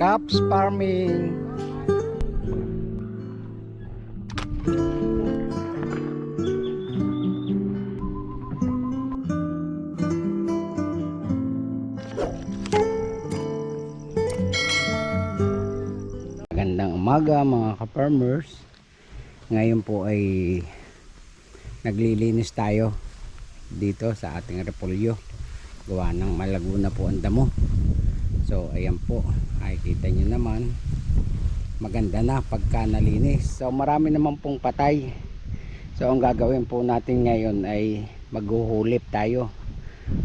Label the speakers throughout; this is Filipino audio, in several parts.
Speaker 1: Caps Farming. Magandang umaga mga ka-farmers. Ngayon po ay naglilinis tayo dito sa ating repolyo. Gawa ng malago na po ang damo. So ayan po, ay kita nyo naman, maganda na pagka nalinis. So marami naman pong patay. So ang gagawin po natin ngayon ay maghuhulip tayo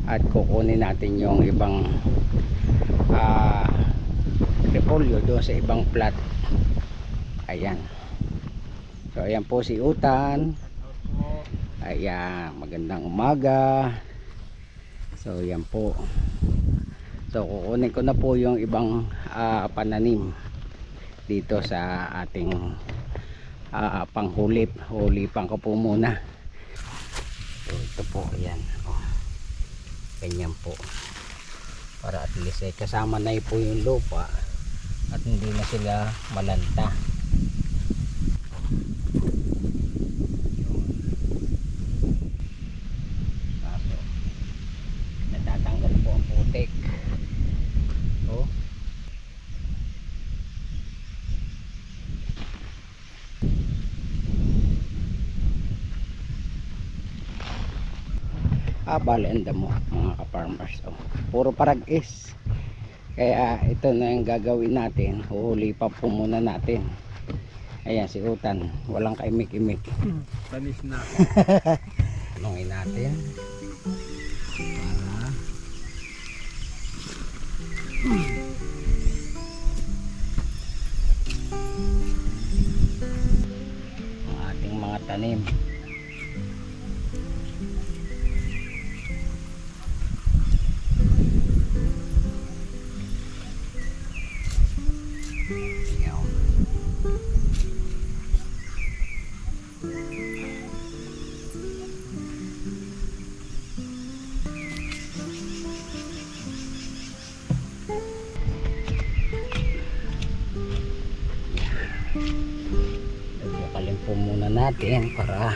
Speaker 1: at kukunin natin yung ibang repolyo doon sa ibang plat. Ayan. So ayan po si Utan. Ayan, magandang umaga. So ayan po. So kukunin ko na po yung ibang pananim dito sa ating panghulip. Hulipan ko po muna. So ito po, ayan. Oh. Ganyan po. Para at least kasama na po yung lupa at hindi na sila malanta. So, natatanggal po ang putik. Oh. Bale ang damo mga ka-farmers. Oh. Puro parag-is. Kaya ito na yung gagawin natin. Huhuli pa po muna natin. Ayan si Utan, walang kaimik-imik.
Speaker 2: Panis na.
Speaker 1: Tanungin natin. Para ang ating mga tanim. Bukalin po muna natin para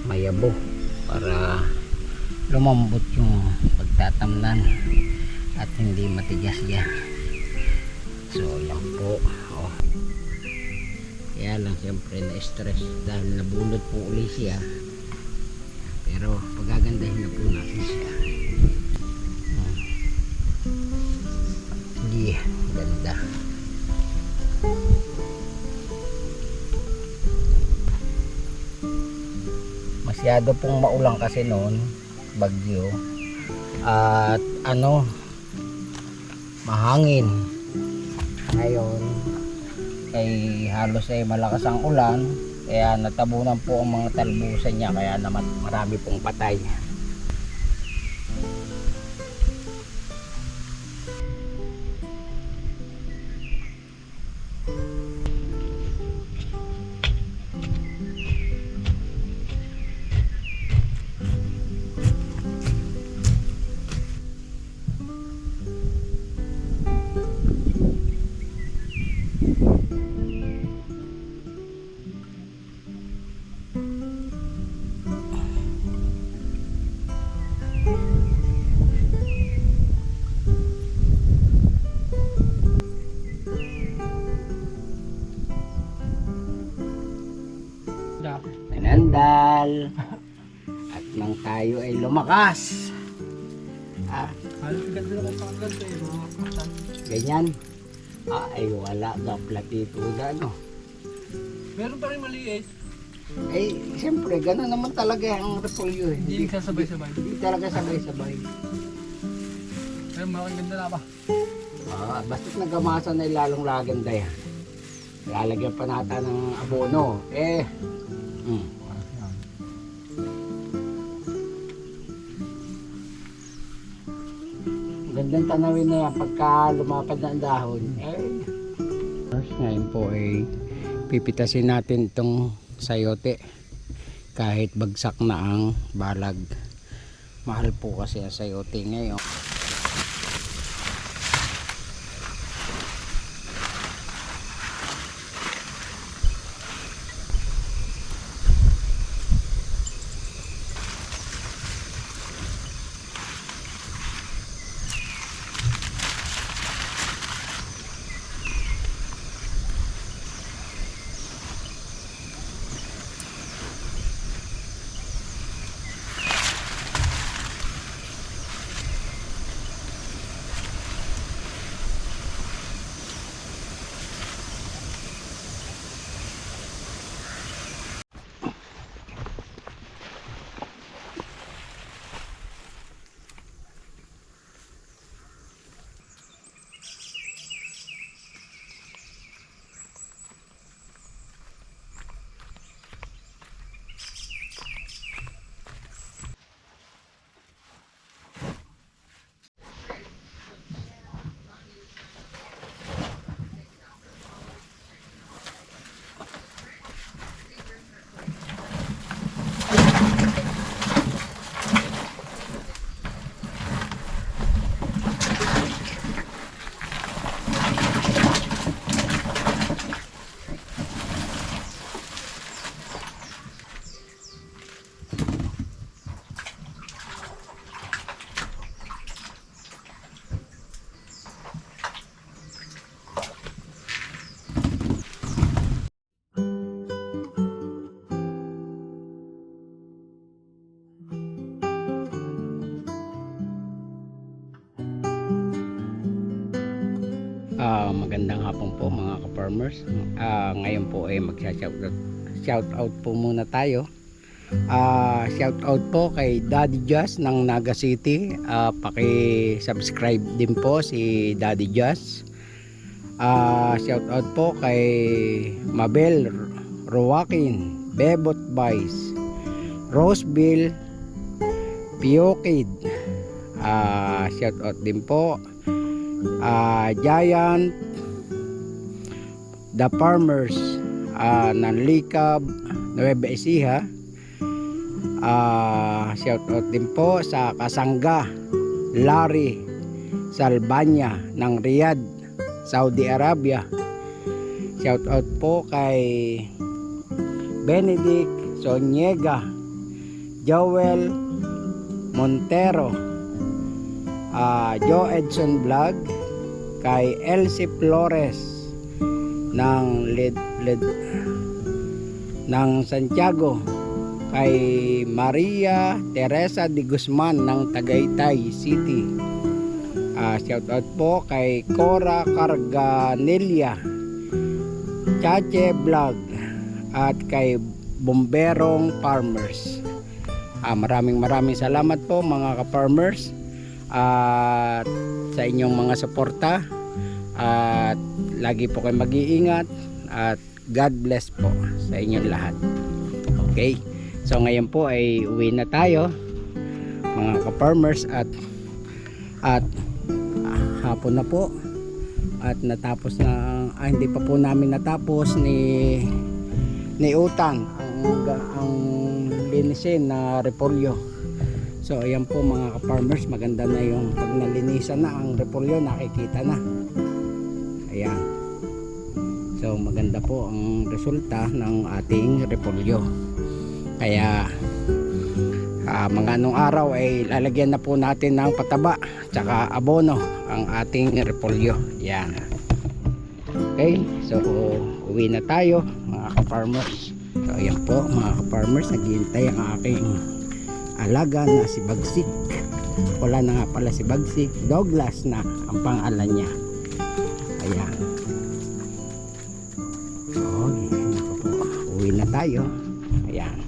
Speaker 1: mayabo, para lumambot yung pagtatamnan at hindi matigas yan. So yan po. Oh. Kaya lang siyempre na stress dahil nabunot po ulit siya, pero pagagandahin na po natin siya. Hindi ganda. Masyado pong maulang kasi noon, bagyo, at mahangin. Ngayon ay halos ay malakas ang ulan, kaya natabunan po ang mga talbusan niya, kaya naman marami pong patay. Pinandal at nang tayo ay lumakas.
Speaker 2: Halos ganda na sa ganda eh, mga kapatan.
Speaker 1: Ganyan. Ay wala na platito na no.
Speaker 2: Meron pa rin maliit.
Speaker 1: Ay siyempre gano'n naman talaga ang repolyo eh.
Speaker 2: Hindi sasabay-sabay.
Speaker 1: Hindi talaga sabay-sabay.
Speaker 2: Pero mga ganda na ba?
Speaker 1: Basta't nagamasa na lalong laganda yan. Lalagyan pa nata ng abono. Gandang tanawin na yan pagka lumapad na ang dahon. Ngayon po ay pipitasin natin itong sayote kahit bagsak na ang balag. Mahal po kasi ang sayote ngayon. Magandang hapon po mga ka-farmers. Ngayon po ay shout out po muna tayo. Shout out po kay Daddy Jazz ng Naga City. Paki-subscribe din po si Daddy Jazz. Shout out po kay Mabel Rowakin, Bebot Vice, Roseville, Piokid. Shout out din po Giant, The Farmers ng Likab, Nueva Ecija. Shout out din po sa Kasangga, Larry Salbanya ng Riyadh, Saudi Arabia. Shout out po kay Benedict Sonyega, Joel Montero, Joe Edson Vlog, kay Elsie Flores ng ng Santiago, kay Maria Teresa de Guzman ng Tagaytay City. Shout out po kay Cora Carganilla, Chache Vlog, at kay Bomberong Farmers. Maraming salamat po mga ka-farmers at sa inyong mga suporta, at lagi po kayo mag-iingat at God bless po sa inyong lahat. Okay, so ngayon po ay uwi na tayo mga ka-farmers, at hapon na po, at natapos na hindi pa po namin natapos ni Utang ang linisin na repolyo. So ayan po mga ka-farmers, maganda na yung pag nalinisan na ang repolyo, nakikita na. Ayan. So maganda po ang resulta ng ating repolyo. Kaya mga anong araw ay lalagyan na po natin ng pataba tsaka abono ang ating repolyo. Yan. Okay, so uwi na tayo mga ka-farmers. So ayan po mga ka-farmers, naghihintay ang aking alaga na si Bagsik. Wala na nga pala si Bagsik, Douglas na ang pangalan niya. Ayan. So, uwi na tayo. Ayan.